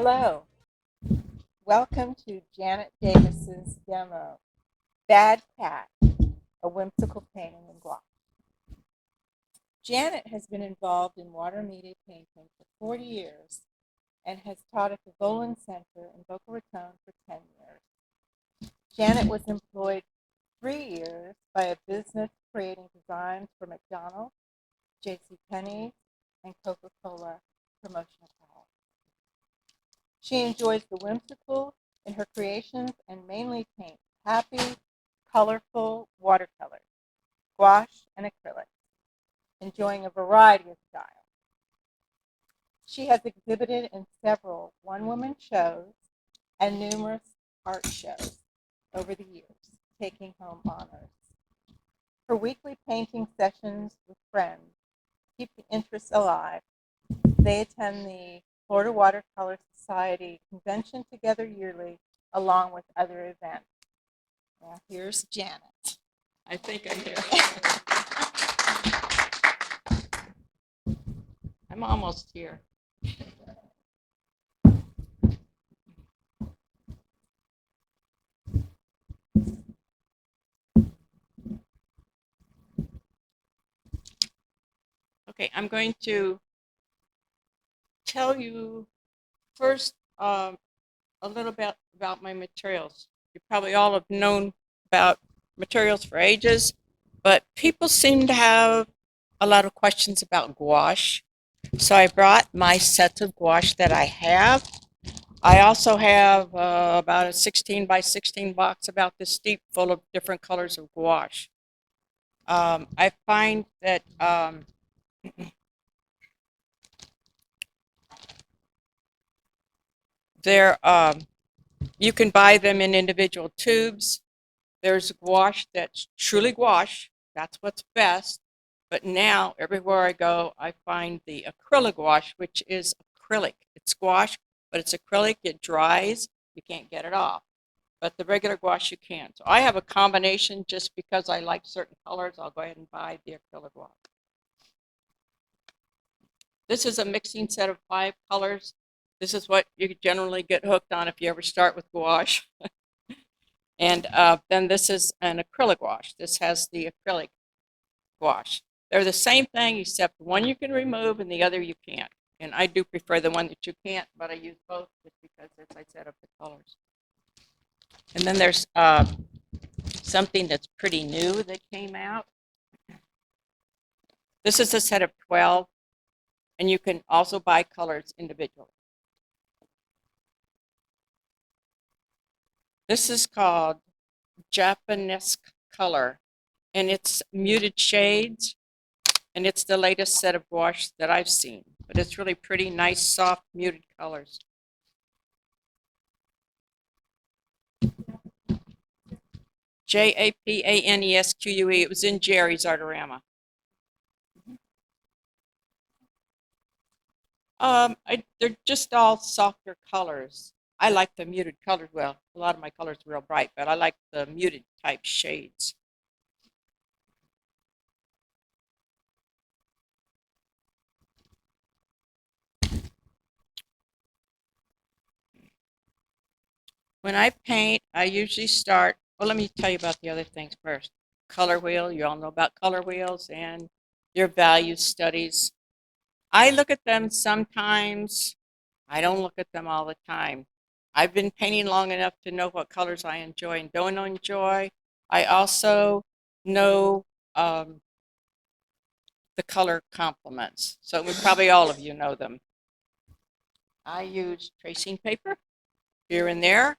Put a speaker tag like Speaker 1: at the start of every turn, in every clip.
Speaker 1: Hello, welcome to Janet Davis's demo, Bad Cat, a whimsical painting in gouache. Janet has been involved in water media painting for 40 years and has taught at the Volan Center in Boca Raton for 10 years. Janet was employed 3 years by a business creating designs for McDonald's, JCPenney, and Coca-Cola promotional palettes. She enjoys the whimsical in her creations and mainly paints happy, colorful watercolors, gouache, and acrylic, enjoying a variety of styles. She has exhibited in several one-woman shows and numerous art shows over the years, taking home honors. Her weekly painting sessions with friends keep the interest alive. They attend the Florida Watercolor Society convention together yearly, along with other events. Now, here's Janet.
Speaker 2: I think I'm here. I'm almost here. Okay, I'm going to tell you first a little bit about my materials. You probably all have known about materials for ages, but people seem to have a lot of questions about gouache. So I brought my sets of gouache that I have. I also have about a 16 by 16 box about this deep full of different colors of gouache. I find that they're you can buy them in individual tubes. There's gouache that's truly gouache. That's what's best. But now, everywhere I go, I find the acrylic gouache, which is acrylic. It's gouache, but it's acrylic. It dries. You can't get it off. But the regular gouache, you can. So I have a combination just because I like certain colors. I'll go ahead and buy the acrylic gouache. This is a mixing set of 5 colors. This is what you generally get hooked on if you ever start with gouache. And then this is an acrylic gouache. This has the acrylic gouache. They're the same thing, except one you can remove and the other you can't. And I do prefer the one that you can't, but I use both just because, as I said, of the colors. And then there's something that's pretty new that came out. This is a set of 12, and you can also buy colors individually. This is called Japanese color, and it's muted shades, and it's the latest set of gouache that I've seen. But it's really pretty, nice, soft, muted colors. Japanesque. It was in Jerry's Artorama. They're just all softer colors. I like the muted colors. Well, a lot of my colors are real bright, but I like the muted type shades. When I paint, I usually start, well, let me tell you about the other things first. Color wheel, you all know about color wheels and your value studies. I look at them sometimes. I don't look at them all the time. I've been painting long enough to know what colors I enjoy and don't enjoy. I also know the color complements. So probably all of you know them. I use tracing paper here and there.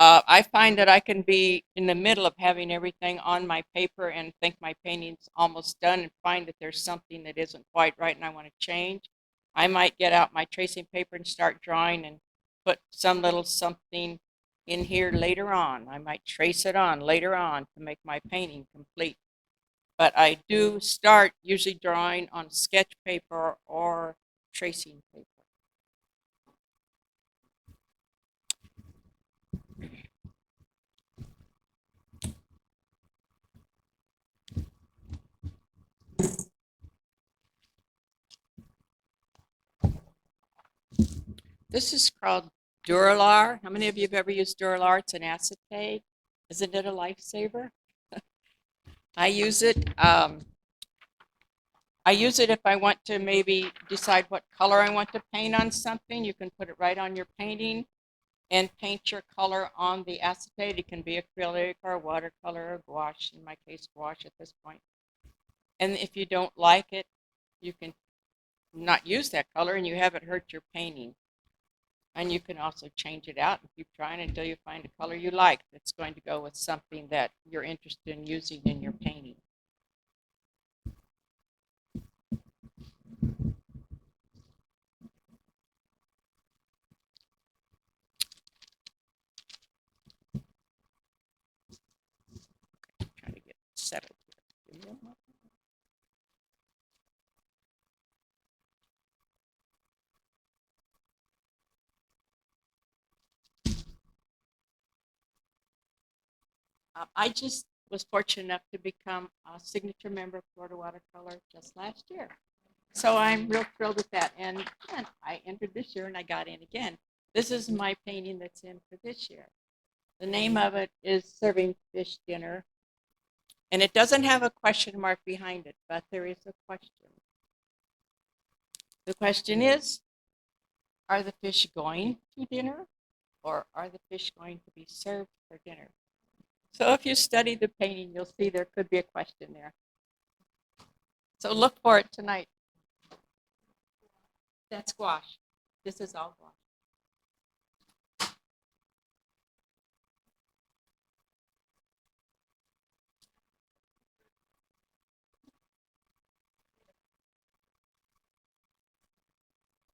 Speaker 2: I find that I can be in the middle of having everything on my paper and think my painting's almost done and find that there's something that isn't quite right and I want to change. I might get out my tracing paper and start drawing and put some little something in here later on. I might trace it on later on to make my painting complete. But I do start usually drawing on sketch paper or tracing paper. This is called Duralar. How many of you have ever used Duralar? It's an acetate. Isn't it a lifesaver? I use it. I use it if I want to maybe decide what color I want to paint on something. You can put it right on your painting and paint your color on the acetate. It can be acrylic or watercolor or gouache, in my case gouache at this point. And if you don't like it, you can not use that color and you haven't hurt your painting. And you can also change it out and keep trying until you find a color you like that's going to go with something that you're interested in using in your painting. Trying to get settled here. I just was fortunate enough to become a signature member of Florida Watercolor just last year. So I'm real thrilled with that. And again, I entered this year and I got in again. This is my painting that's in for this year. The name of it is Serving Fish Dinner. And it doesn't have a question mark behind it, but there is a question. The question is, are the fish going to dinner or are the fish going to be served for dinner? So if you study the painting, you'll see there could be a question there. So look for it tonight. That's gouache. This is all gouache.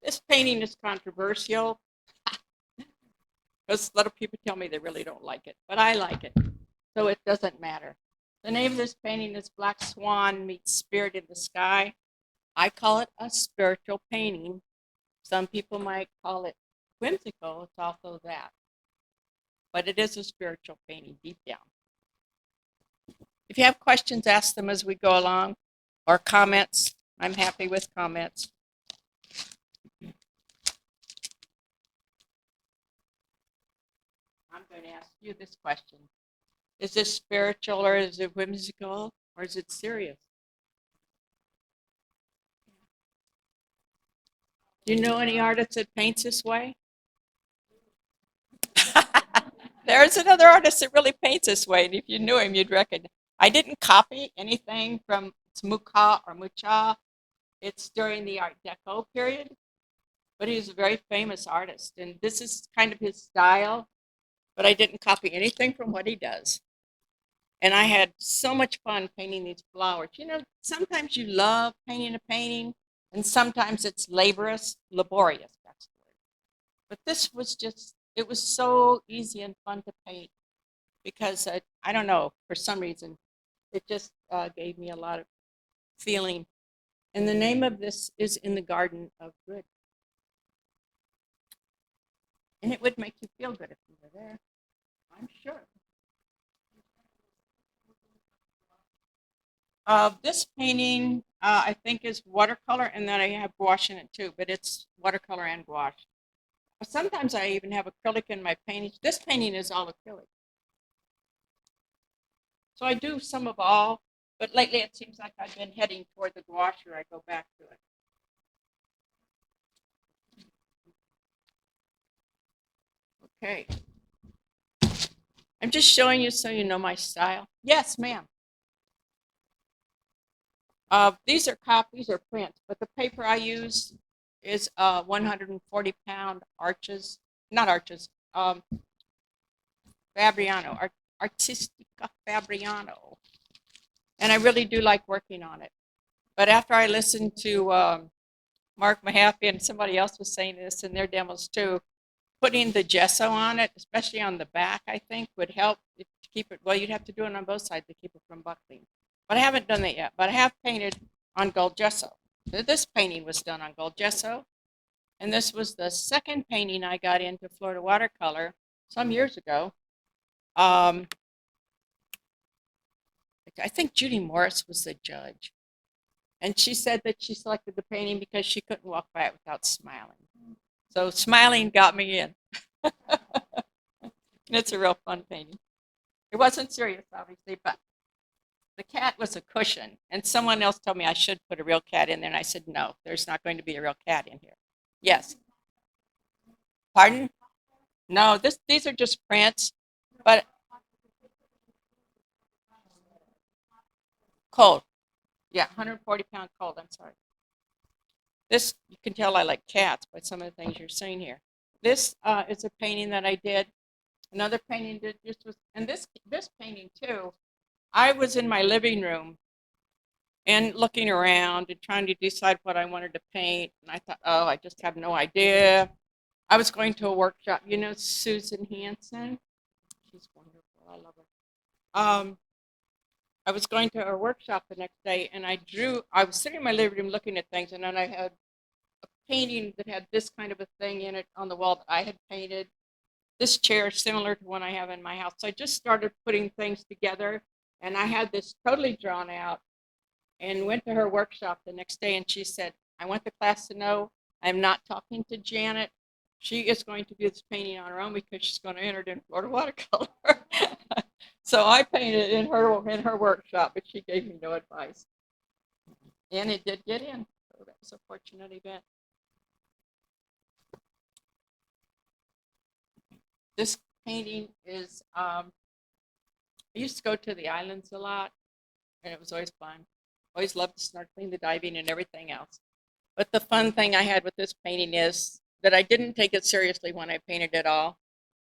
Speaker 2: This painting is controversial because a lot of people tell me they really don't like it, but I like it, so it doesn't matter. The name of this painting is Black Swan meets Spirit in the Sky. I call it a spiritual painting. Some people might call it whimsical. It's also that. But it is a spiritual painting deep down. If you have questions, ask them as we go along, or comments. I'm happy with comments. I'm going to ask you this question. Is this spiritual or is it whimsical or is it serious? Do you know any artist that paints this way? There's another artist that really paints this way, and if you knew him, you'd recognize. I didn't copy anything from Mucha or Mucha. It's during the Art Deco period, but he's a very famous artist, and this is kind of his style, but I didn't copy anything from what he does. And I had so much fun painting these flowers. You know, sometimes you love painting a painting, and sometimes it's laborious, that's the word. But this was just, it was so easy and fun to paint because I don't know, for some reason, it just gave me a lot of feeling. And the name of this is In the Garden of Good. And it would make you feel good if you were there, I'm sure. This painting, I think, is watercolor, and then I have gouache in it too, but it's watercolor and gouache. Sometimes I even have acrylic in my paintings. This painting is all acrylic. So I do some of all, but lately it seems like I've been heading toward the gouache or I go back to it. Okay. I'm just showing you so you know my style. Yes, ma'am. These are copies or prints, but the paper I use is 140-pound arches, not arches, Fabriano, Artistica Fabriano. And I really do like working on it. But after I listened to Mark Mahaffey and somebody else was saying this in their demos too, putting the gesso on it, especially on the back, I think would help to keep it, well, you'd have to do it on both sides to keep it from buckling. But I haven't done that yet, but I have painted on gold gesso. This painting was done on gold gesso, and this was the second painting I got into Florida watercolor some years ago. I think Judy Morris was the judge, and she said that she selected the painting because she couldn't walk by it without smiling. So smiling got me in. It's a real fun painting. It wasn't serious, obviously, but the cat was a cushion. And someone else told me I should put a real cat in there. And I said, no, there's not going to be a real cat in here. Yes. Pardon? No, these are just prints, but cold. Yeah, 140-pound cold. I'm sorry. This, you can tell I like cats by some of the things you're seeing here. This is a painting that I did. Another painting that just was, and this painting too, I was in my living room and looking around and trying to decide what I wanted to paint. And I thought, oh, I just have no idea. I was going to a workshop. You know Susan Hansen? She's wonderful. I love her. I was going to a workshop the next day, and I was sitting in my living room looking at things, and then I had a painting that had this kind of a thing in it on the wall that I had painted. This chair is similar to one I have in my house. So I just started putting things together, and I had this totally drawn out and went to her workshop the next day, and she said, I want the class to know I'm not talking to Janet. She is going to do this painting on her own because she's going to enter it in Florida watercolor. So I painted in her workshop, but she gave me no advice. And it did get in. So that was a fortunate event. This painting is, I used to go to the islands a lot, and it was always fun. Always loved the snorkeling, the diving, and everything else. But the fun thing I had with this painting is that I didn't take it seriously when I painted it all.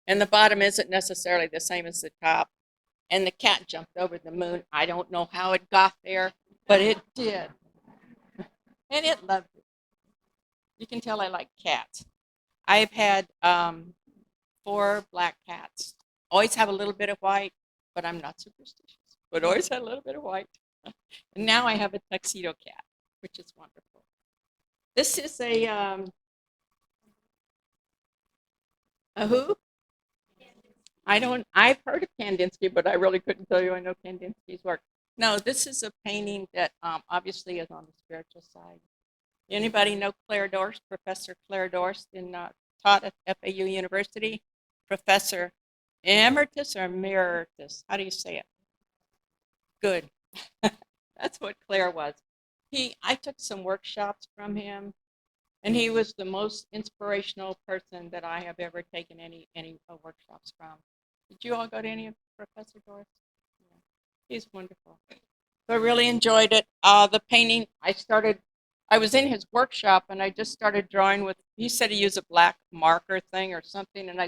Speaker 2: And the bottom isn't necessarily the same as the top. And the cat jumped over the moon. I don't know how it got there, but it did. And it loved it. You can tell I like cats. I've had 4 black cats. Always have a little bit of white, but I'm not superstitious. But always had a little bit of white. And now I have a tuxedo cat, which is wonderful. This is a who? I've heard of Kandinsky, but I really couldn't tell you I know Kandinsky's work. No, this is a painting that obviously is on the spiritual side. Anybody know Claire Dorst, Professor Claire Dorst, taught at FAU University? Professor Emeritus or Emeritus? How do you say it? Good. That's what Claire was. I took some workshops from him, and he was the most inspirational person that I have ever taken any workshops from. Did you all go to any of Professor Dorst? Yeah. He's wonderful. So I really enjoyed it. The painting, I was in his workshop, and I just started drawing with, he said he used a black marker thing or something, and I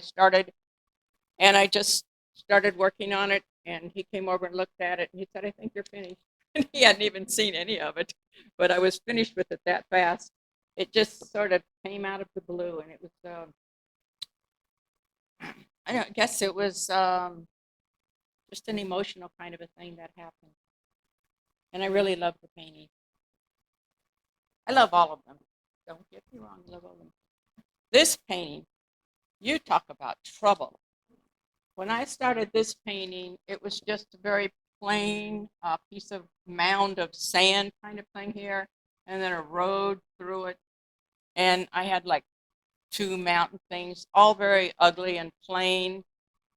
Speaker 2: just started working on it, and he came over and looked at it, and he said, I think you're finished. And he hadn't even seen any of it, but I was finished with it that fast. It just sort of came out of the blue, and it was, I guess it was just an emotional kind of a thing that happened. And I really love the painting. I love all of them. Don't get me wrong, I love all of them. This painting, you talk about trouble. When I started this painting, it was just a very plain piece of mound of sand kind of thing here, and then a road through it. And I had like 2 mountain things, all very ugly and plain.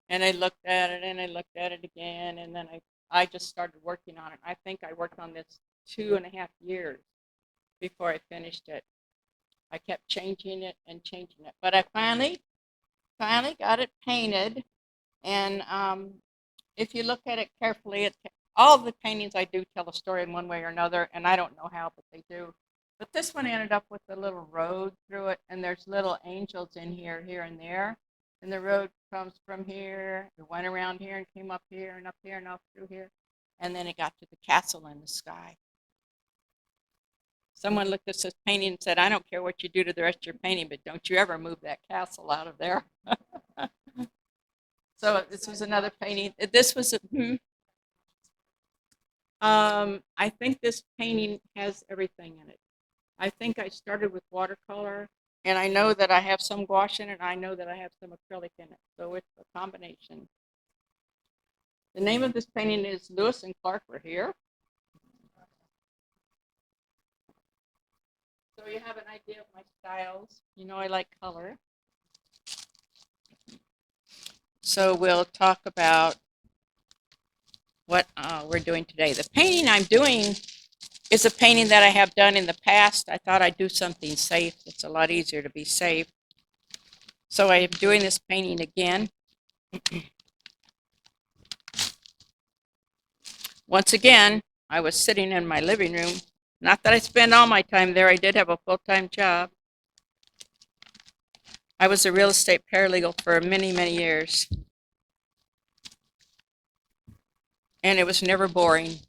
Speaker 2: And I looked at it and I looked at it again, and then I just started working on it. I think I worked on this 2.5 years before I finished it. I kept changing it and changing it, but I finally got it painted. And if you look at it carefully, all the paintings I do tell a story in one way or another, and I don't know how, but they do. But this one ended up with a little road through it, and there's little angels in here, and there. And the road comes from here, it went around here and came up here and up here and up through here. And then it got to the castle in the sky. Someone looked at this painting and said, I don't care what you do to the rest of your painting, but don't you ever move that castle out of there. So this was another painting. This was I think this painting has everything in it. I think I started with watercolor, and I know that I have some gouache in it, and I know that I have some acrylic in it. So it's a combination. The name of this painting is Lewis and Clark Were Here. So you have an idea of my styles. You know I like color. So we'll talk about what we're doing today. The painting I'm doing is a painting that I have done in the past. I thought I'd do something safe. It's a lot easier to be safe. So I'm doing this painting again. Once again, I was sitting in my living room. Not that I spend all my time there. I did have a full-time job. I was a real estate paralegal for many, many years. And it was never boring.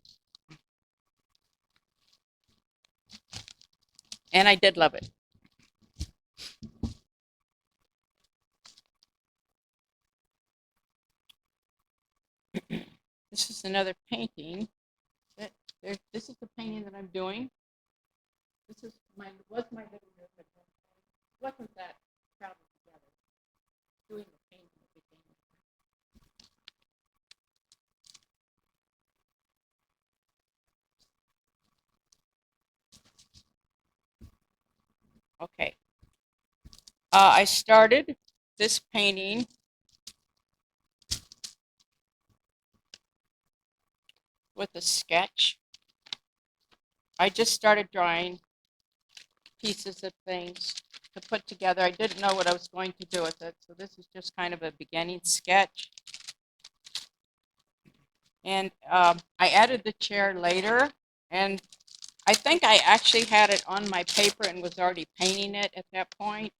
Speaker 2: And I did love it. This is another painting. This is the painting that I'm doing. This is was my living room, but it wasn't that crowded together. Doing the painting at the beginning. Okay. I started this painting with a sketch. I just started drawing pieces of things to put together. I didn't know what I was going to do with it, so this is just kind of a beginning sketch. And I added the chair later, and I think I actually had it on my paper and was already painting it at that point.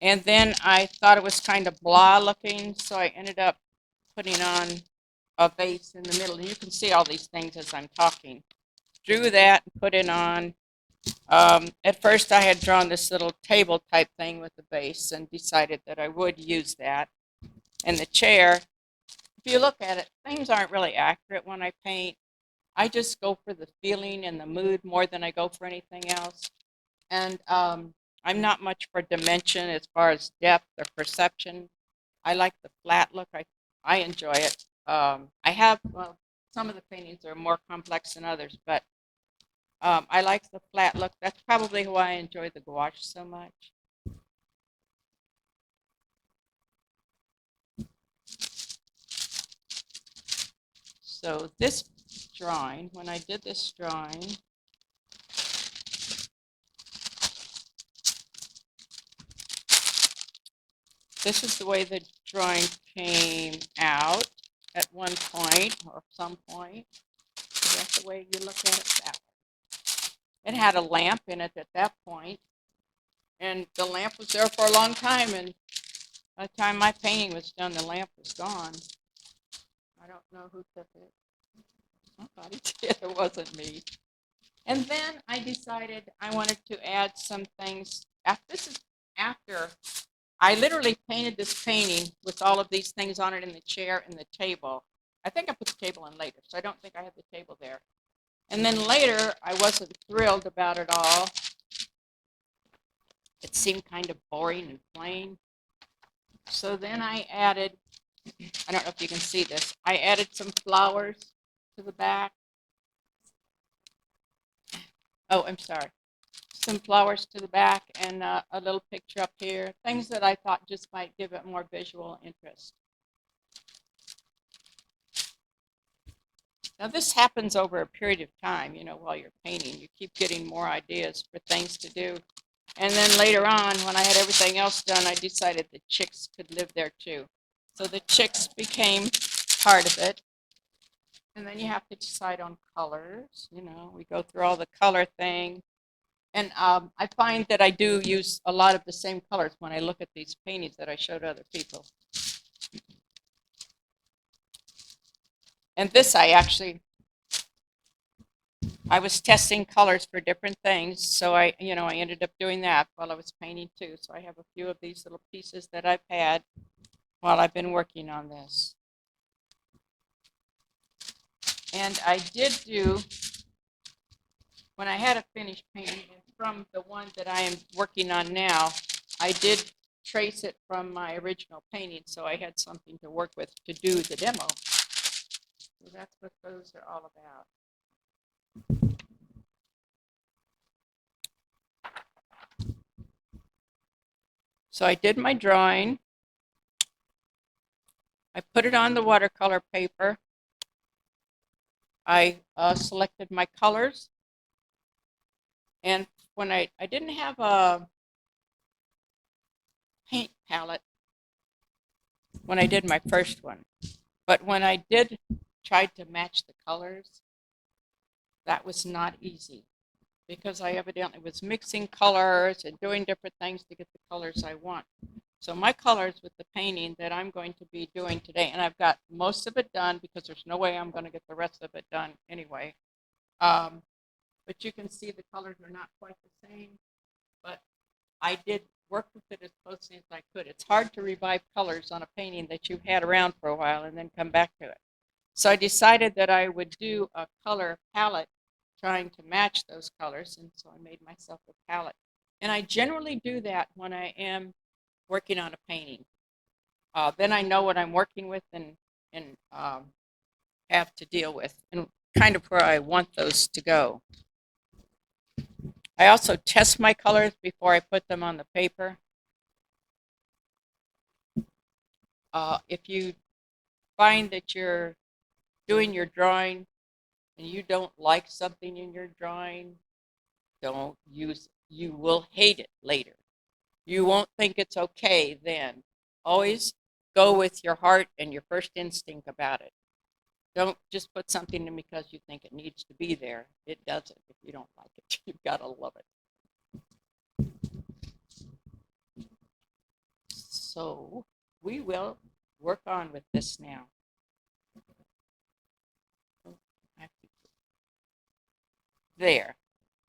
Speaker 2: And then I thought it was kind of blah looking, so I ended up putting on a vase in the middle. And you can see all these things as I'm talking. Drew that and put it on. At first I had drawn this little table type thing with the vase and decided that I would use that. And the chair, if you look at it, things aren't really accurate when I paint. I just go for the feeling and the mood more than I go for anything else. And I'm not much for dimension as far as depth or perception. I like the flat look. I enjoy it. I have, well, some of the paintings are more complex than others, but I like the flat look. That's probably why I enjoy the gouache so much. So this drawing, when I did this drawing, this is the way the drawing came out at one point or some point. So that's the way you look at it that way. It had a lamp in it at that point, and the lamp was there for a long time, and by the time my painting was done, the lamp was gone. I don't know who took it. Somebody did. It wasn't me. And then I decided I wanted to add some things. This is after I literally painted this painting with all of these things on it in the chair and the table. I think I put the table in later, so I don't think I had the table there. And then later, I wasn't thrilled about it all. It seemed kind of boring and plain. So then I added, I don't know if you can see this, I added some flowers to the back. Oh, I'm sorry. Some flowers to the back and a little picture up here. Things that I thought just might give it more visual interest. Now this happens over a period of time, while you're painting. You keep getting more ideas for things to do. And then later on, when I had everything else done, I decided the chicks could live there too. So the chicks became part of it. And then you have to decide on colors. We go through all the color thing. And I find that I do use a lot of the same colors when I look at these paintings that I showed other people. And this I was testing colors for different things, so I ended up doing that while I was painting too. So I have a few of these little pieces that I've had while I've been working on this. And I did do, when I had a finished painting, from the one that I am working on now, I did trace it from my original painting, so I had something to work with to do the demo. So that's what those are all about. So I did my drawing. I put it on the watercolor paper. I selected my colors. And when I didn't have a paint palette when I did my first one, but when I did try to match the colors, that was not easy because I evidently was mixing colors and doing different things to get the colors I want. So my colors with the painting that I'm going to be doing today, and I've got most of it done because there's no way I'm going to get the rest of it done anyway. But you can see the colors are not quite the same, but I did work with it as closely as I could. It's hard to revive colors on a painting that you've had around for a while and then come back to it. So I decided that I would do a color palette trying to match those colors, and so I made myself a palette. And I generally do that when I am working on a painting. Then I know what I'm working with and have to deal with, and kind of where I want those to go. I also test my colors before I put them on the paper. If you find that you're doing your drawing and you don't like something in your drawing, don't use it. You will hate it later. You won't think it's okay then. Always go with your heart and your first instinct about it. Don't just put something in because you think it needs to be there. It doesn't if you don't like it. You've got to love it. So we will work on with this now. There.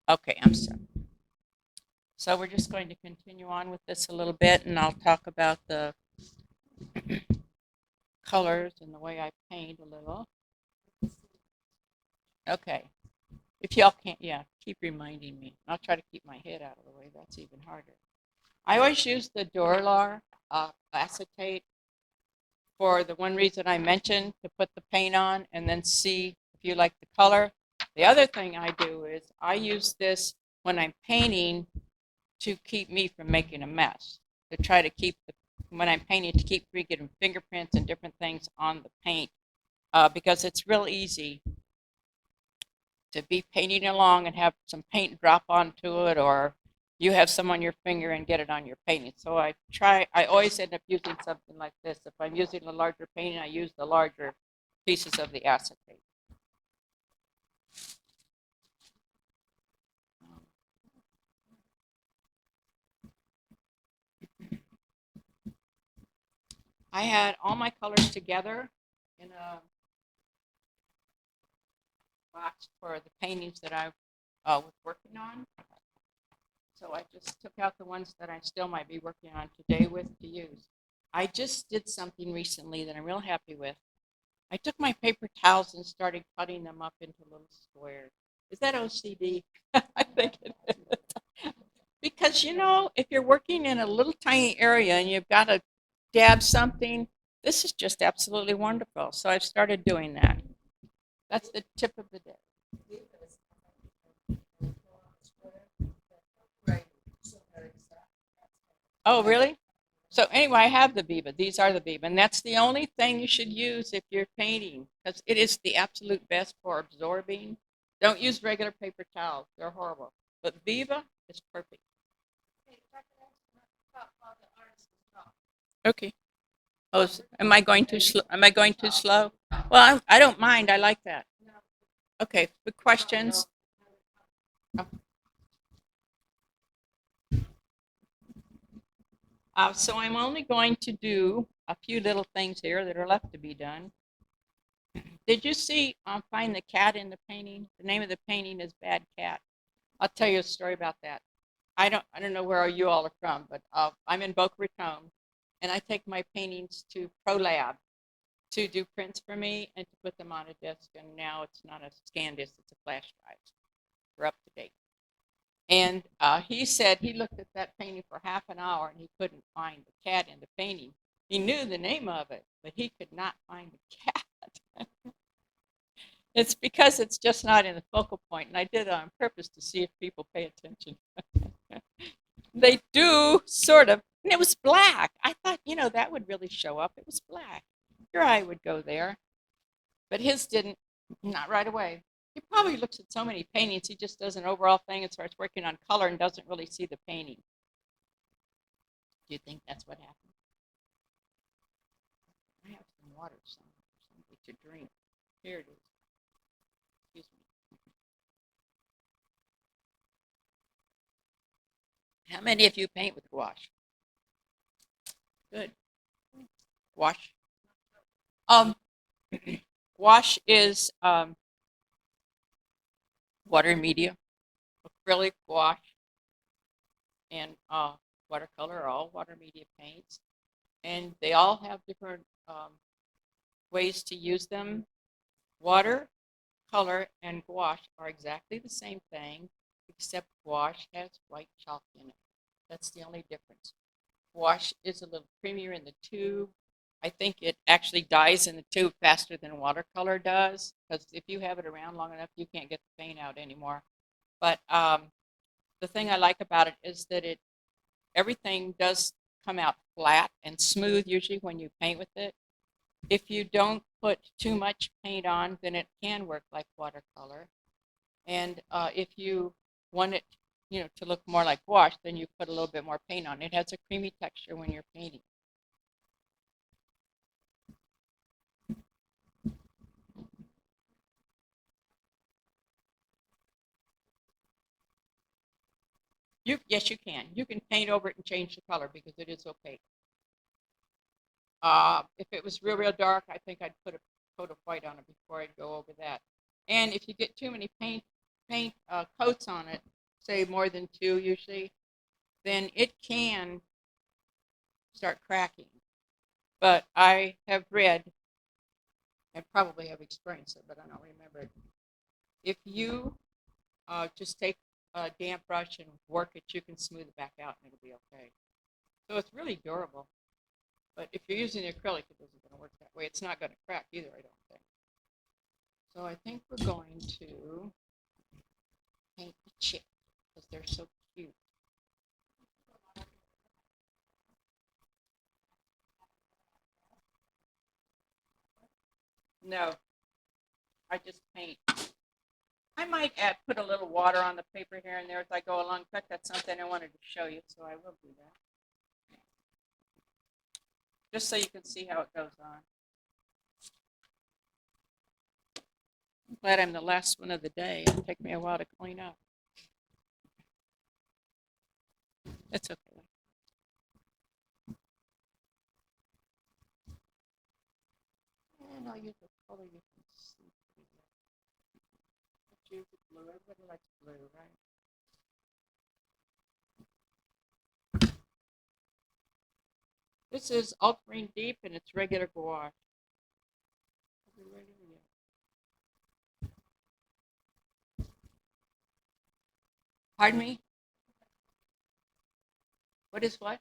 Speaker 2: Okay, I'm sorry. So we're just going to continue on with this a little bit, and I'll talk about the colors and the way I paint a little. Okay. If y'all can't, yeah, keep reminding me. I'll try to keep my head out of the way. That's even harder. I always use the Durlar acetate for the one reason I mentioned, to put the paint on and then see if you like the color. The other thing I do is I use this when I'm painting to keep me from making a mess, to try to keep when I'm painting, to keep me getting fingerprints and different things on the paint, because it's real easy to be painting along and have some paint drop onto it, or you have some on your finger and get it on your painting. So I always end up using something like this. If I'm using a larger painting, I use the larger pieces of the acetate. I had all my colors together in a box for the paintings that I was working on. So I just took out the ones that I still might be working on today with to use. I just did something recently that I'm real happy with. I took my paper towels and started cutting them up into little squares. Is that OCD? I think it is. Because, if you're working in a little tiny area and you've got to dab something, this is just absolutely wonderful. So I've started doing that. That's the tip of the day. Oh, really? So anyway, I have the Viva. These are the Viva, and that's the only thing you should use if you're painting, because it is the absolute best for absorbing. Don't use regular paper towels; they're horrible. But Viva is perfect. Okay. Oh, am I going too slow? Am I going too slow? Well, I don't mind. I like that. Okay. Good questions. So I'm only going to do a few little things here that are left to be done. Did you see find the cat in the painting? The name of the painting is Bad Cat. I'll tell you a story about that. I don't know where you all are from, but I'm in Boca Raton, and I take my paintings to ProLab to do prints for me and to put them on a disc. And now it's not a scan disc; it's a flash drive. We're up to date. And he said he looked at that painting for half an hour and he couldn't find the cat in the painting. He knew the name of it, but he could not find the cat. It's because it's just not in the focal point, and I did it on purpose to see if people pay attention. They do, sort of. And it was black. I thought, that would really show up. It was black. Your eye would go there. But his didn't, not right away. He probably looks at so many paintings, he just does an overall thing and starts working on color and doesn't really see the painting. Do you think that's what happened? I have some water something to drink. Here it is. Excuse me. How many of you paint with gouache? Good. Gouache. Um, Gouache is water media, acrylic gouache, and watercolor are all water media paints. And they all have different ways to use them. Water, color, and gouache are exactly the same thing, except gouache has white chalk in it. That's the only difference. Gouache is a little creamier in the tube. I think it actually dies in the tube faster than watercolor does, because if you have it around long enough, you can't get the paint out anymore. But the thing I like about it is that everything does come out flat and smooth usually when you paint with it. If you don't put too much paint on, then it can work like watercolor. And if you want it, to look more like gouache, then you put a little bit more paint on. It has a creamy texture when you're painting. Yes, you can. You can paint over it and change the color because it is opaque. If it was real, real dark, I think I'd put a coat of white on it before I'd go over that. And if you get too many paint coats on it, say more than two usually, then it can start cracking. But I have read, and probably have experienced it, but I don't remember it. If you just take a damp brush and work it, you can smooth it back out and it'll be okay. So it's really durable. But if you're using acrylic, it isn't going to work that way. It's not going to crack either, I don't think. So I think we're going to paint the chick because they're so cute. No, I just paint. I might put a little water on the paper here and there as I go along. In fact, that's something I wanted to show you, so I will do that. Just so you can see how it goes on. I'm glad I'm the last one of the day. It'll take me a while to clean up. It's okay. And I'll use the color you can see. Let's use the blue. Everybody likes blue, right? This is ultramarine deep and it's regular gouache. Pardon me? What is what?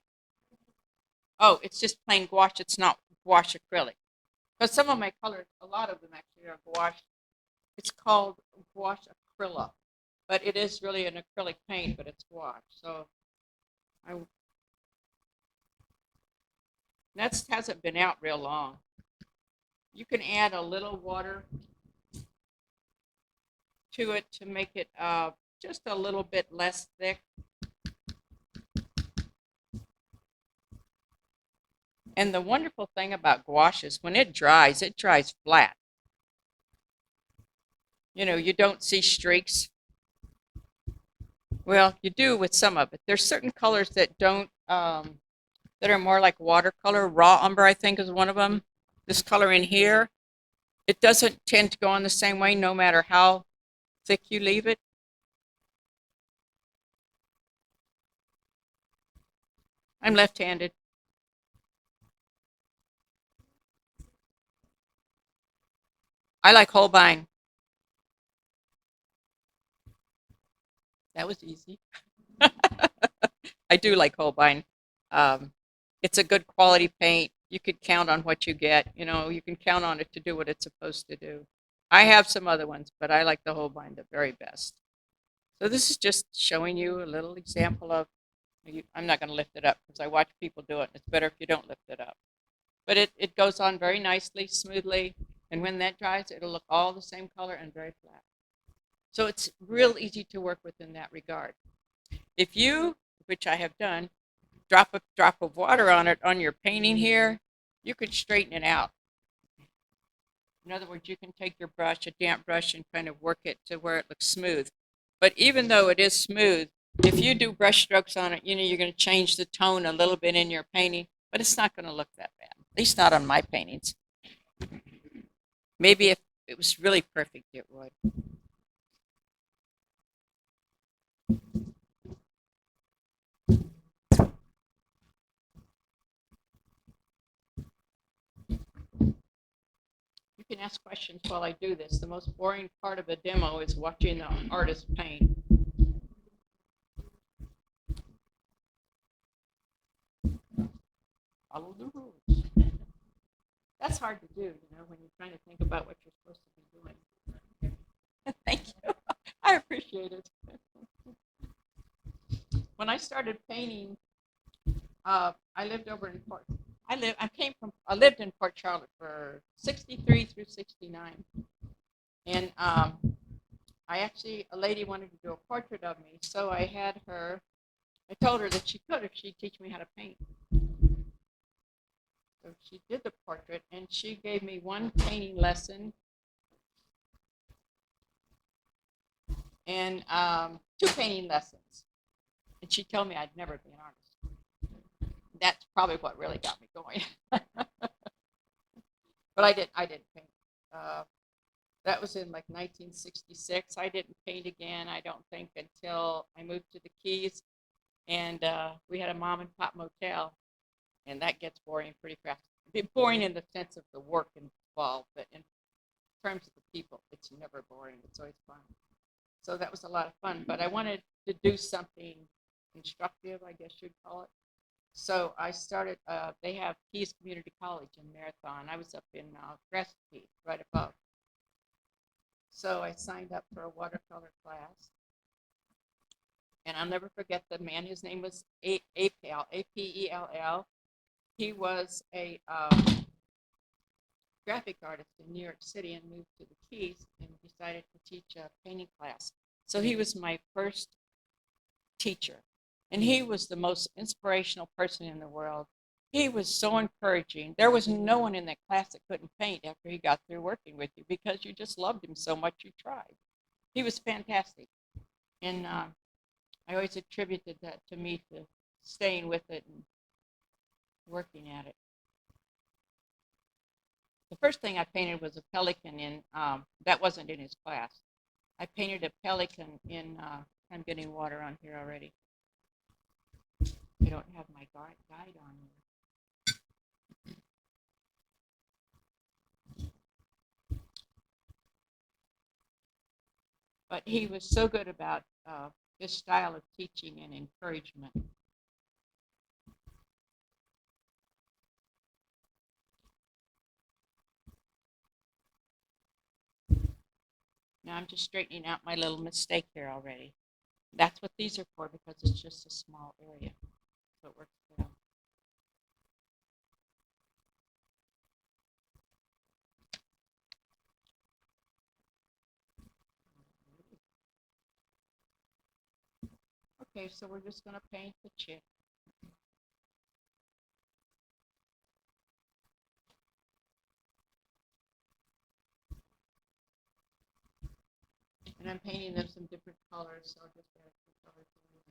Speaker 2: Oh, it's just plain gouache. It's not gouache acrylic. Because some of my colors, a lot of them actually are gouache. It's called gouache acrylic. But it is really an acrylic paint, but it's gouache. So that hasn't been out real long. You can add a little water to it to make it just a little bit less thick. And the wonderful thing about gouache is when it dries flat. You don't see streaks. Well, you do with some of it. There's certain colors that don't, that are more like watercolor. Raw umber, I think, is one of them. This color in here, it doesn't tend to go on the same way no matter how thick you leave it. I'm left-handed. I like Holbein. That was easy. I do like Holbein. Um, it's a good quality paint. You could count on what you get. You can count on it to do what it's supposed to do. I have some other ones, but I like the Holbein the very best. So this is just showing you a little example of I'm not going to lift it up because I watch people do it. It's better if you don't lift it up. But it goes on very nicely, smoothly. And when that dries, it'll look all the same color and very flat. So it's real easy to work with in that regard. If you, which I have done, drop a drop of water on it on your painting here, you could straighten it out. In other words, you can take your brush, a damp brush, and kind of work it to where it looks smooth. But even though it is smooth, if you do brush strokes on it, you're going to change the tone a little bit in your painting, but it's not going to look that bad. At least not on my paintings. Maybe if it was really perfect, it would. You can ask questions while I do this. The most boring part of a demo is watching the artist paint. Follow the rules. That's hard to do, when you're trying to think about what you're supposed to be doing. Thank you. I appreciate it. When I started painting, I lived over in Port. I lived in Port Charlotte for 63 through 69, and a lady wanted to do a portrait of me, so I told her that she could if she'd teach me how to paint. So she did the portrait, and she gave me one painting lesson and two painting lessons. And she told me I'd never be an artist. That's probably what really got me going. But I didn't paint. That was in like 1966. I didn't paint again, I don't think, until I moved to the Keys, and we had a mom and pop motel, and that gets boring pretty fast. Boring in the sense of the work involved, but in terms of the people, it's never boring. It's always fun. So that was a lot of fun. But I wanted to do something instructive, I guess you'd call it. So I started. They have Keys Community College in Marathon. I was up in Crestview, right above. So I signed up for a watercolor class, and I'll never forget the man. His name was Apel, Apell. He was a graphic artist in New York City and moved to the Keys and decided to teach a painting class. So he was my first teacher, and he was the most inspirational person in the world. He was so encouraging. There was no one in that class that couldn't paint after he got through working with you because you just loved him so much you tried. He was fantastic, and I always attributed that to me, to staying with it and working at it. The first thing I painted was a pelican that wasn't in his class. I painted a pelican I'm getting water on here already. I don't have my guide on here. But he was so good about his style of teaching and encouragement. Now I'm just straightening out my little mistake here already. That's what these are for, because it's just a small area. So it works well. Okay, so we're just going to paint the chick. And I'm painting them some different colors, so I'll just add a few colors in there.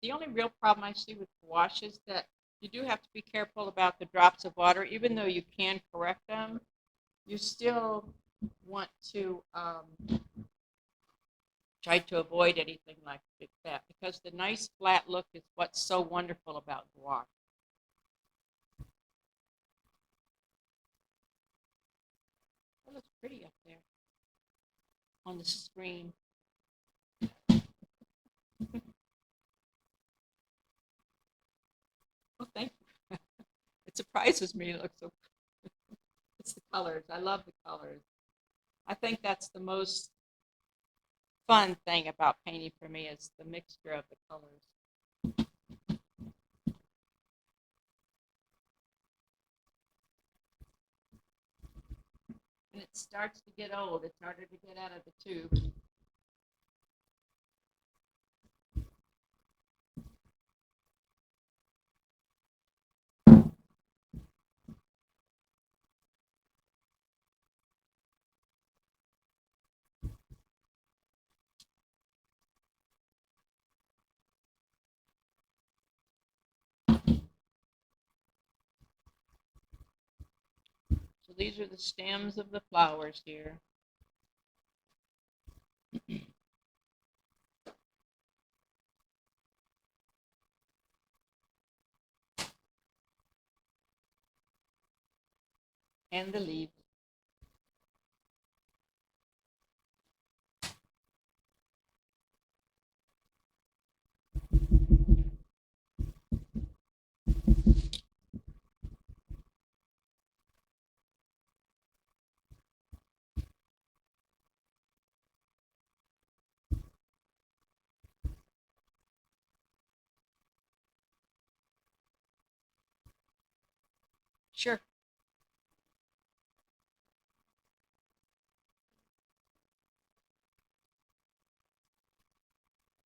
Speaker 2: The only real problem I see with gouache is that you do have to be careful about the drops of water. Even though you can correct them, you still want to try to avoid anything like that, because the nice flat look is what's so wonderful about gouache. It looks pretty up there on the screen. surprises me. It looks so. It's the colors. I love the colors. I think that's the most fun thing about painting for me is the mixture of the colors. When it starts to get old, it's harder to get out of the tube. So these are the stems of the flowers here. And the leaves. Sure.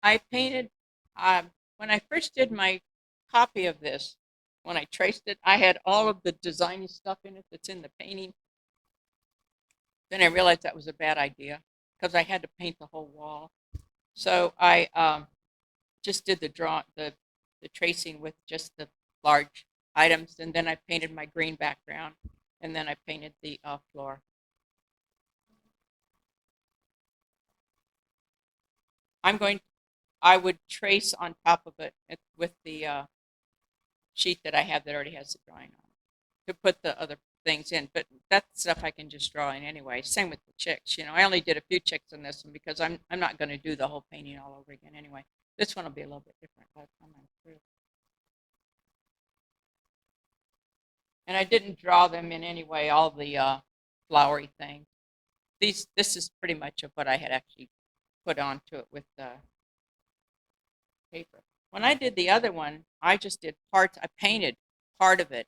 Speaker 2: I painted, when I first did my copy of this, when I traced it, I had all of the designy stuff in it that's in the painting. Then I realized that was a bad idea because I had to paint the whole wall. So I just did the tracing with just the large items, and then I painted my green background, and then I painted the floor. I'm going. I would trace on top of it with the sheet that I have that already has the drawing on it to put the other things in. But that stuff I can just draw in anyway. Same with the chicks. You know, I only did a few chicks on this one because I'm not going to do the whole painting all over again anyway. This one will be a little bit different by the time I'm through. And I didn't draw them in any way, all the flowery things. This is pretty much of what I had actually put onto it with the paper. When I did the other one, I just did parts. I painted part of it,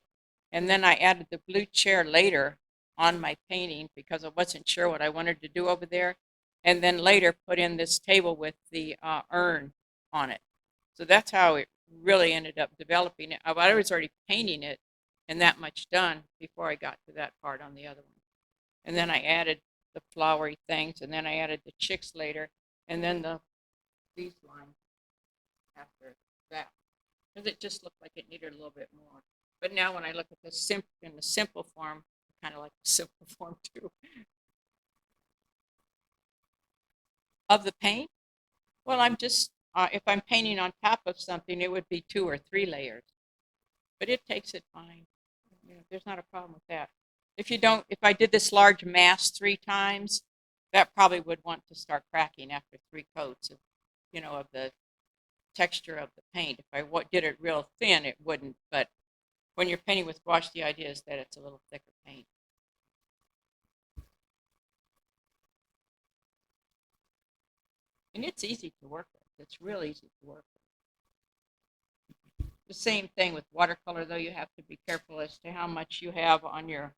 Speaker 2: and then I added the blue chair later on my painting because I wasn't sure what I wanted to do over there, and then later put in this table with the urn on it. So that's how it really ended up developing it. I was already painting it and that much done before I got to that part on the other one. And then I added the flowery things, and then I added the chicks later, and then these lines after that, because it just looked like it needed a little bit more. But now when I look at in the simple form, I kind of like the simple form too. Of the paint, well, I'm just if I'm painting on top of something, it would be 2 or 3 layers, but it takes it fine. You know, there's not a problem with that. If I did this large mass 3 times, that probably would want to start cracking after 3 coats of, of the texture of the paint. If I did it real thin, it wouldn't. But when you're painting with gouache, the idea is that it's a little thicker paint. And it's easy to work with. It's real easy to work with. The same thing with watercolor, though. You have to be careful as to how much you have on your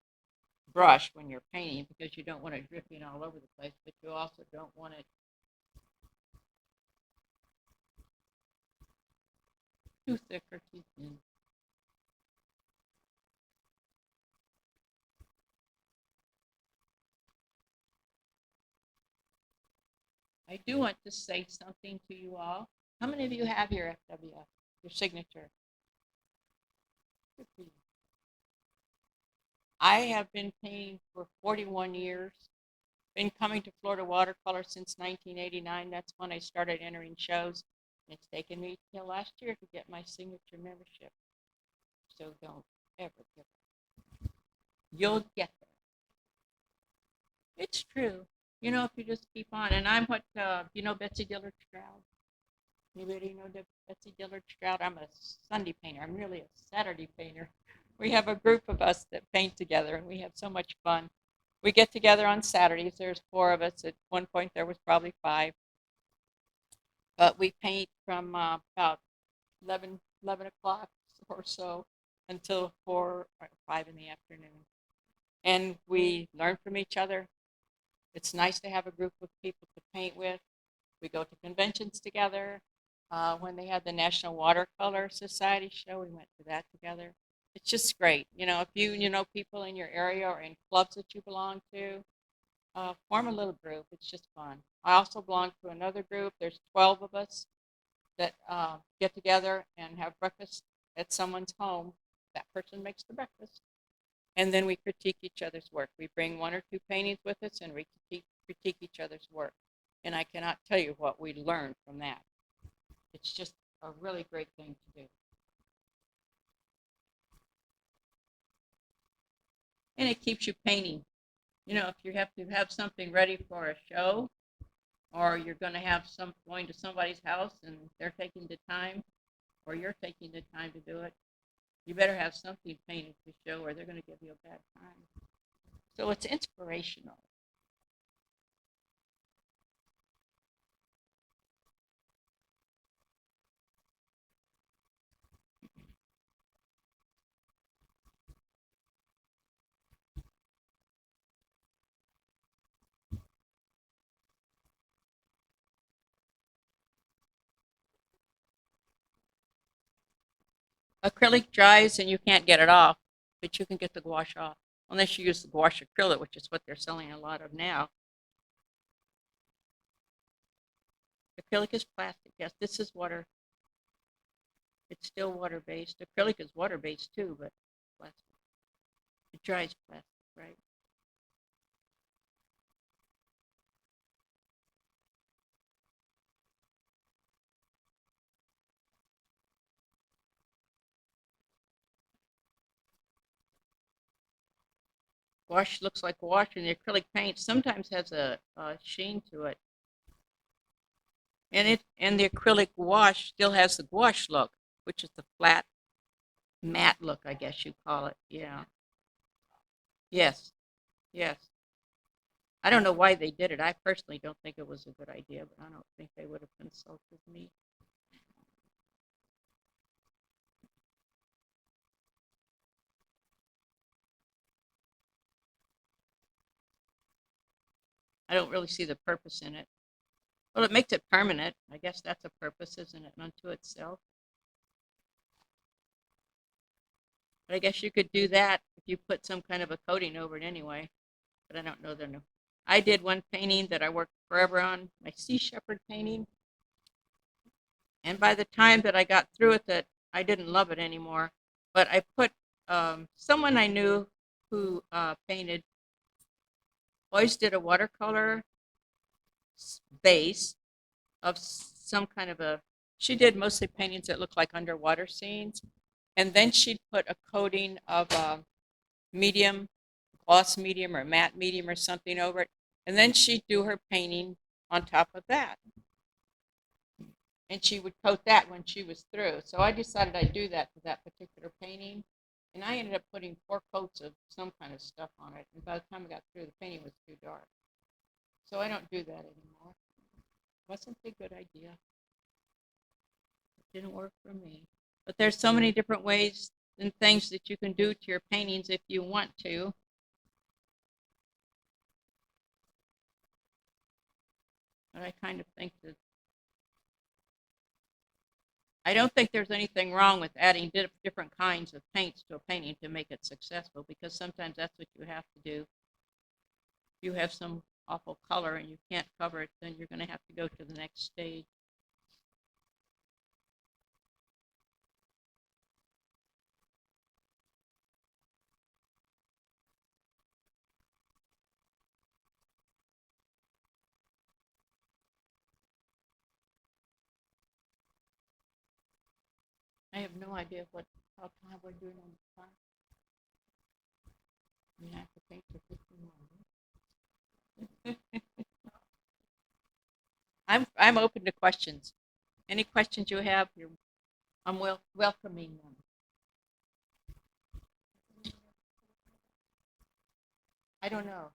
Speaker 2: brush when you're painting because you don't want it dripping all over the place, but you also don't want it too thick or too thin. I do want to say something to you all. How many of you have your FWS, your signature? I have been painting for 41 years. Been coming to Florida Watercolor since 1989. That's when I started entering shows. It's taken me till last year to get my signature membership. So don't ever give up. You'll get there. It's true. You know, if you just keep on. And I'm Betsy Dillard Stroud? Anybody know Betsy Dillard Stroud? I'm a Sunday painter. I'm really a Saturday painter. We have a group of us that paint together, and we have so much fun. We get together on Saturdays. There's four of us. At one point, there was probably five. But we paint from about 11 o'clock or so until 4 or 5 in the afternoon. And we learn from each other. It's nice to have a group of people to paint with. We go to conventions together. When they had the National Watercolor Society show, we went to that together. It's just great. If you know people in your area or in clubs that you belong to, form a little group. It's just fun. I also belong to another group. There's 12 of us that get together and have breakfast at someone's home. That person makes the breakfast. And then we critique each other's work. We bring one or two paintings with us and we critique each other's work. And I cannot tell you what we learned from that. It's just a really great thing to do. And it keeps you painting. If you have to have something ready for a show, or you're going to have going to somebody's house and they're taking the time, or you're taking the time to do it, you better have something painted to show, or they're going to give you a bad time. So it's inspirational. Acrylic dries and you can't get it off, but you can get the gouache off, unless you use the gouache acrylic, which is what they're selling a lot of now. Acrylic is plastic. Yes, this is water. It's still water-based. Acrylic is water-based too, but plastic. It dries plastic, right? Gouache looks like gouache, and the acrylic paint sometimes has a sheen to it. And the acrylic gouache still has the gouache look, which is the flat, matte look, I guess you call it. Yeah. Yes. Yes. I don't know why they did it. I personally don't think it was a good idea, but I don't think they would have consulted me. I don't really see the purpose in it. Well, it makes it permanent. I guess that's a purpose, isn't it, unto itself? But I guess you could do that if you put some kind of a coating over it anyway. But I don't know the no. I did one painting that I worked forever on, my Sea Shepherd painting. And by the time that I got through with it, I didn't love it anymore. But I put someone I knew who painted, always did a watercolor base of some kind of a, she did mostly paintings that looked like underwater scenes. And then she'd put a coating of medium, gloss medium or matte medium or something over it. And then she'd do her painting on top of that. And she would coat that when she was through. So I decided I'd do that to that particular painting. And I ended up putting 4 coats of some kind of stuff on it. And by the time I got through, the painting was too dark. So I don't do that anymore. Wasn't a good idea. It didn't work for me. But there's so many different ways and things that you can do to your paintings if you want to. But I kind of think that I don't think there's anything wrong with adding different kinds of paints to a painting to make it successful, because sometimes that's what you have to do. If you have some awful color and you can't cover it, then you're going to have to go to the next stage. I have no idea how time we're doing on the clock. We have to paint for 15 minutes. I'm open to questions. Any questions you have, I'm welcoming them. I don't know.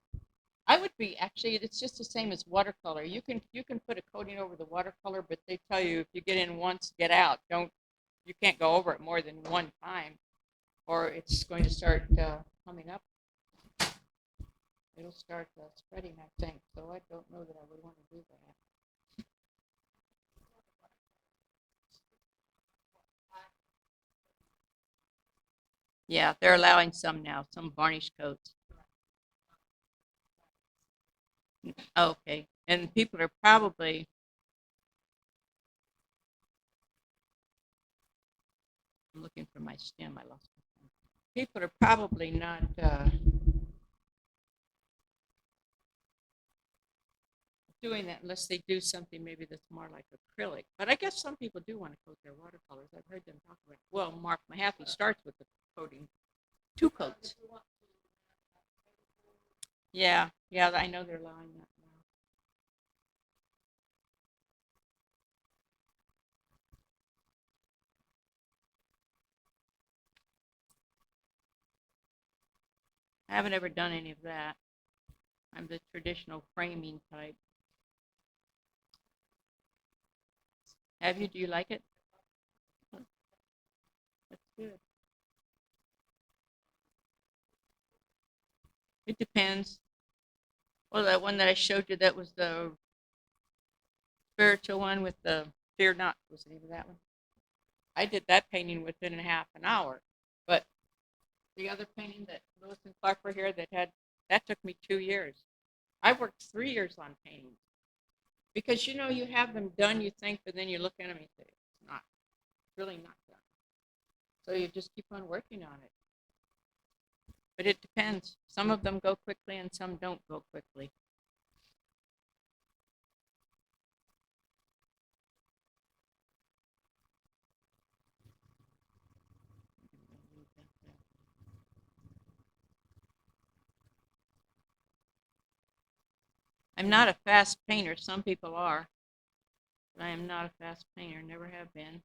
Speaker 2: I would be actually. It's just the same as watercolor. You can put a coating over the watercolor, but they tell you if you get in once, get out. Don't you can't go over it more than one time, or it's going to start coming up. It'll start spreading, I think. So I don't know that I would want to do that. Yeah, they're allowing some now, some varnish coats. Okay, and people are probably I'm looking for my stem. I lost my stem. People are probably not doing that unless they do something maybe that's more like acrylic. But I guess some people do want to coat their watercolors. I've heard them talk about it. Well, Mark Mahaffey starts with the coating, two coats. Yeah, yeah, I know they're allowing that now. I haven't ever done any of that. I'm the traditional framing type. Have you? Do you like it? That's good. It depends. Well, that one that I showed you, that was the spiritual one with the fear not. Was the name of that one? I did that painting within a half an hour. But the other painting that Lewis and Clark were here that took me 2 years. I worked 3 years on paintings because you have them done, you think, but then you look at them and you say it's not really not done. So you just keep on working on it. But it depends. Some of them go quickly and some don't go quickly. I'm not a fast painter. Some people are, but I am not a fast painter. Never have been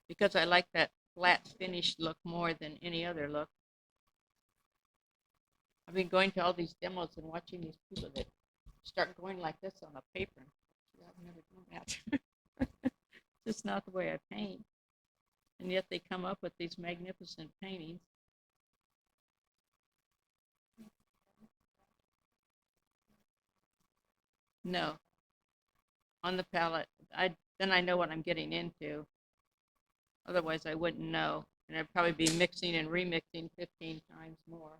Speaker 2: because I like that flat finished look more than any other look. I've been going to all these demos and watching these people that start going like this on a paper. I've never done that. It's just not the way I paint. And yet they come up with these magnificent paintings. No, on the palette. Then I know what I'm getting into. Otherwise, I wouldn't know, and I'd probably be mixing and remixing 15 times more.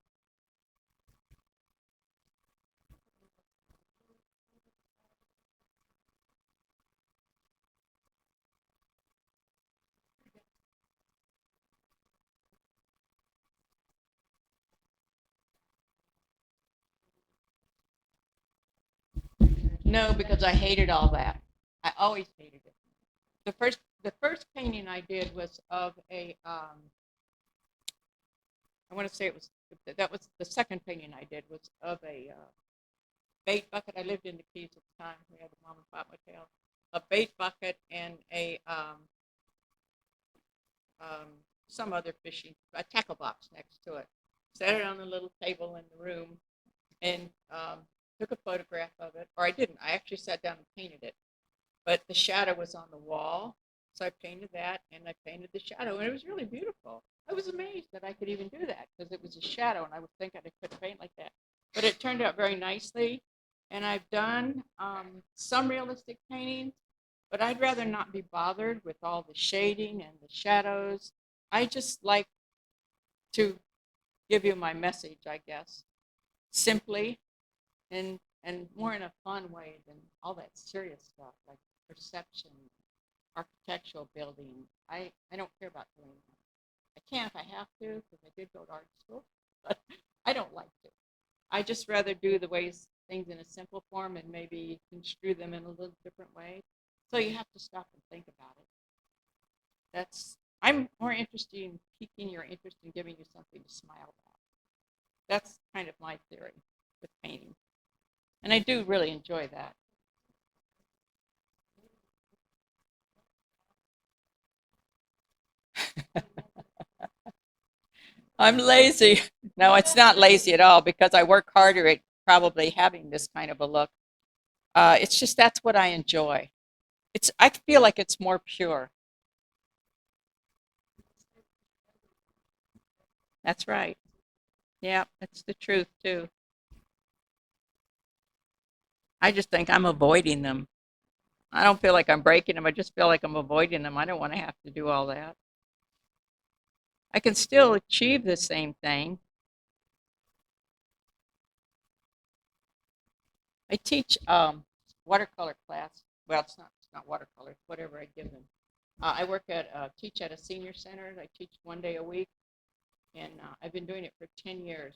Speaker 2: No, because I hated all that. I always hated it. The first painting I did was of a I want to say it was that was the second painting I did was of a bait bucket. I lived in the Keys at the time. We had a mom and pop motel. A bait bucket and a um, some other fishing a tackle box next to it. Set it on the little table in the room and took a photograph of it. Or I didn't. I actually sat down and painted it. But the shadow was on the wall, so I painted that and I painted the shadow, and it was really beautiful. I was amazed that I could even do that because it was a shadow, and I was thinking I couldn't paint like that. But it turned out very nicely, and I've done some realistic paintings, but I'd rather not be bothered with all the shading and the shadows. I just like to give you my message, I guess, simply and more in a fun way than all that serious stuff like perception, architectural building. I don't care about doing that. I can if I have to because I did go to art school, but I don't like to. I just rather do the ways things in a simple form and maybe construe them in a little different way. So you have to stop and think about it. That's I'm more interested in piquing your interest and giving you something to smile about. That's kind of my theory with painting, and I do really enjoy that. I'm lazy. No, it's not lazy at all because I work harder at probably having this kind of a look. It's just that's what I enjoy. I feel like it's more pure. That's right. Yeah, that's the truth too. I just think I'm avoiding them. I don't feel like I'm breaking them. I just feel like I'm avoiding them. I don't want to have to do all that. I can still achieve the same thing. I teach watercolor class. Well, it's not watercolor. It's whatever I give them. I teach at a senior center. I teach 1 day a week, and I've been doing it for 10 years.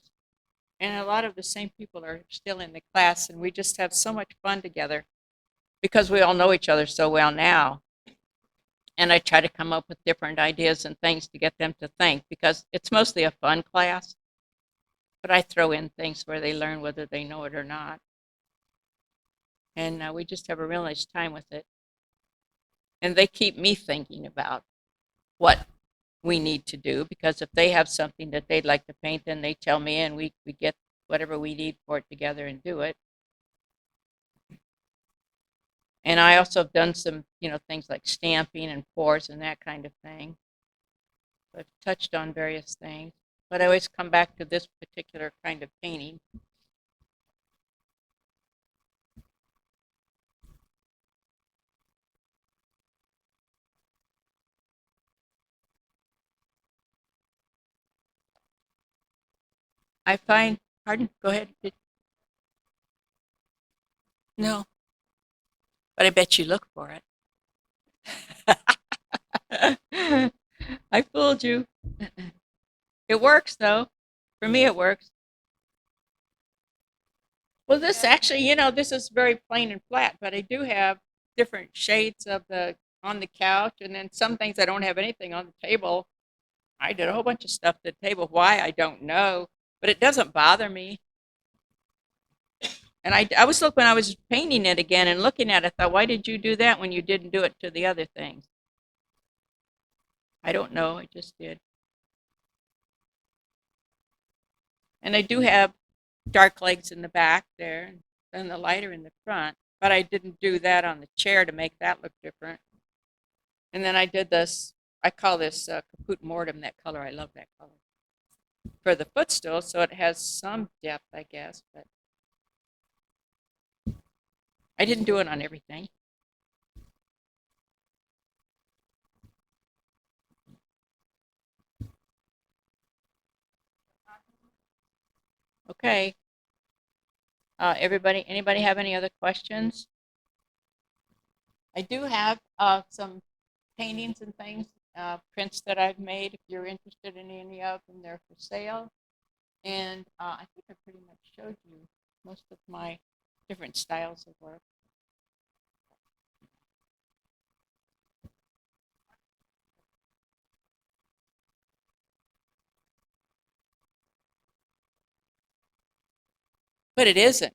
Speaker 2: And a lot of the same people are still in the class, and we just have so much fun together because we all know each other so well now. And I try to come up with different ideas and things to get them to think because it's mostly a fun class, but I throw in things where they learn whether they know it or not. And we just have a real nice time with it. And they keep me thinking about what we need to do because if they have something that they'd like to paint, then they tell me and we get whatever we need for it together and do it. And I also have done some, things like stamping and pours and that kind of thing. So I've touched on various things, but I always come back to this particular kind of painting. I find, pardon, go ahead. No, but I bet you look for it. I fooled you. It works though. For me, it works. Well, this actually, this is very plain and flat, but I do have different shades of the on the couch, and then some things I don't have anything on the table. I did a whole bunch of stuff at the table. Why I don't know, but it doesn't bother me. And I was looking when I was painting it again and looking at it. I thought, why did you do that when you didn't do it to the other things? I don't know. I just did. And I do have dark legs in the back there, and the lighter in the front. But I didn't do that on the chair to make that look different. And then I did this. I call this caput mortem. That color. I love that color for the footstool, so it has some depth, I guess. But I didn't do it on everything. Okay. Anybody have any other questions? I do have some paintings and things, prints that I've made. If you're interested in any of them, they're for sale. And I think I pretty much showed you most of my different styles of work. But it isn't.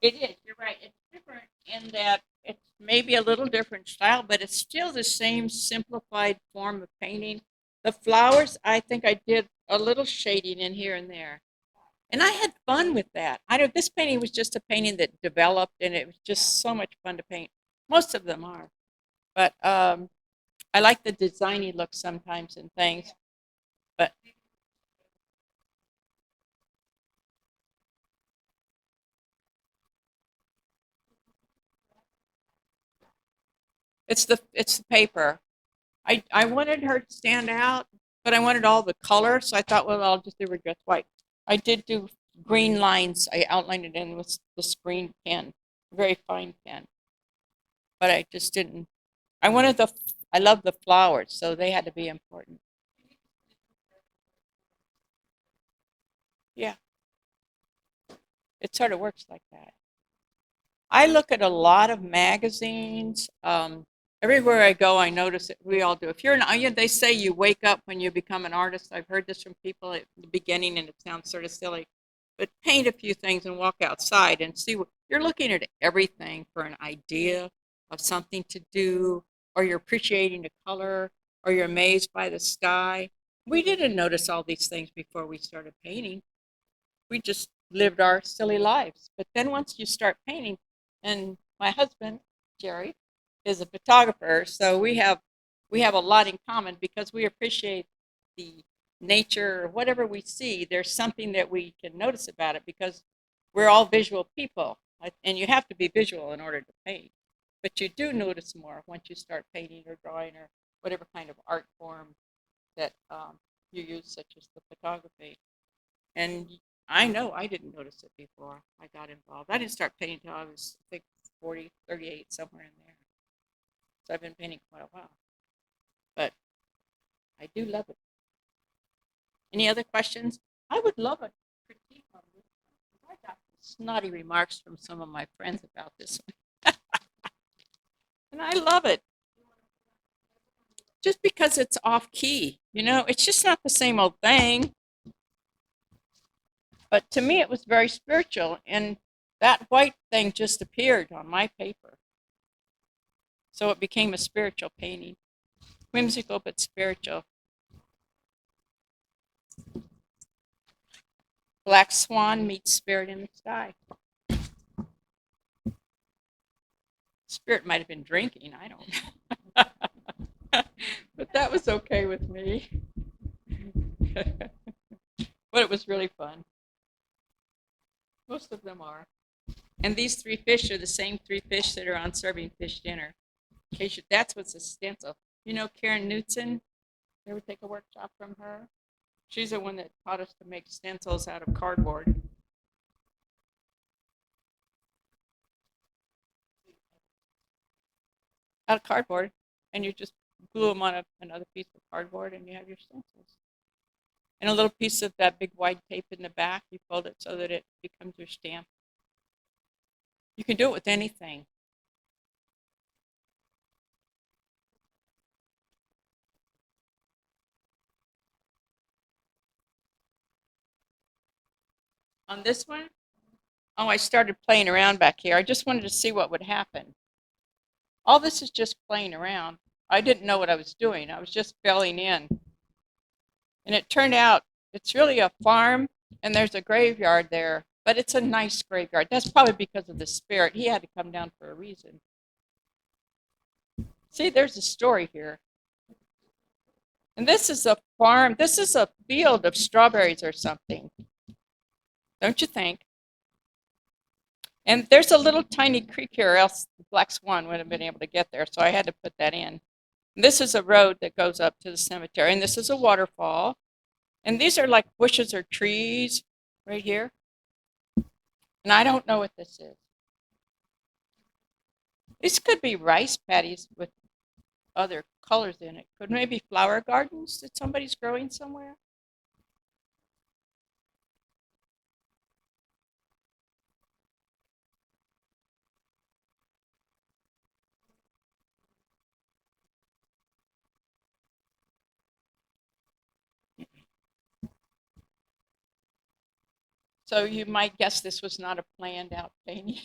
Speaker 2: It is. You're right. It's different in that it's maybe a little different style, but it's still the same simplified form of painting. The flowers, I think I did a little shading in here and there, and I had fun with that. I don't. This painting was just a painting that developed, and it was just so much fun to paint. Most of them are, but I like the designy look sometimes in things. But it's the paper. I wanted her to stand out, but I wanted all the color, so I thought, well, I'll just do her just white. I did do green lines. I outlined it in with the screen pen, very fine pen, but I just didn't. I wanted the. I love the flowers, so they had to be important. Yeah, it sort of works like that. I look at a lot of magazines. Everywhere I go, I notice it. We all do. If you're they say you wake up when you become an artist. I've heard this from people at the beginning, and it sounds sort of silly. But paint a few things and walk outside and see what you're looking at everything for an idea of something to do. or you're appreciating the color, or you're amazed by the sky. We didn't notice all these things before we started painting. We just lived our silly lives. But then once you start painting, and my husband, Jerry, is a photographer, so we have a lot in common because we appreciate the nature or whatever we see. There's something that we can notice about it because we're all visual people, and you have to be visual in order to paint. But you do notice more once you start painting or drawing or whatever kind of art form that you use, such as the photography. And I know I didn't notice it before I got involved. I didn't start painting until I was, I think, 40, 38, somewhere in there. So I've been painting quite a while. But I do love it. Any other questions? I would love a critique on this. I got snotty remarks from some of my friends about this one. And I love it. Just because it's off key, it's just not the same old thing. But to me, it was very spiritual, and that white thing just appeared on my paper. So it became a spiritual painting. Whimsical, but spiritual. Black swan meets spirit in the sky. Spirit might have been drinking, I don't know. But that was okay with me. But it was really fun. Most of them are. And these three fish are the same three fish that are on Serving Fish Dinner. In case that's what's a stencil. Karen Knutson? You ever take a workshop from her? She's the one that taught us to make stencils out of cardboard. Out of cardboard. And you just glue them on another piece of cardboard and you have your stencils. And a little piece of that big wide tape in the back, you fold it so that it becomes your stamp. You can do it with anything. On this one, oh, I started playing around back here. I just wanted to see what would happen. All this is just playing around. I didn't know what I was doing. I was just filling in. And it turned out it's really a farm, and there's a graveyard there. But it's a nice graveyard. That's probably because of the spirit. He had to come down for a reason. See, there's a story here. And this is a farm. This is a field of strawberries or something. Don't you think? And there's a little tiny creek here, or else the black swan wouldn't have been able to get there. So I had to put that in. And this is a road that goes up to the cemetery. And this is a waterfall. And these are like bushes or trees right here. And I don't know what this is. This could be rice paddies with other colors in it. Could maybe flower gardens that somebody's growing somewhere? So you might guess this was not a planned out painting.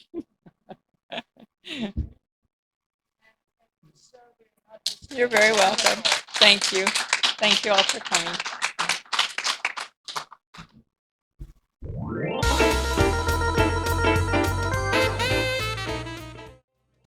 Speaker 2: You're very welcome. Thank you. Thank you all for coming.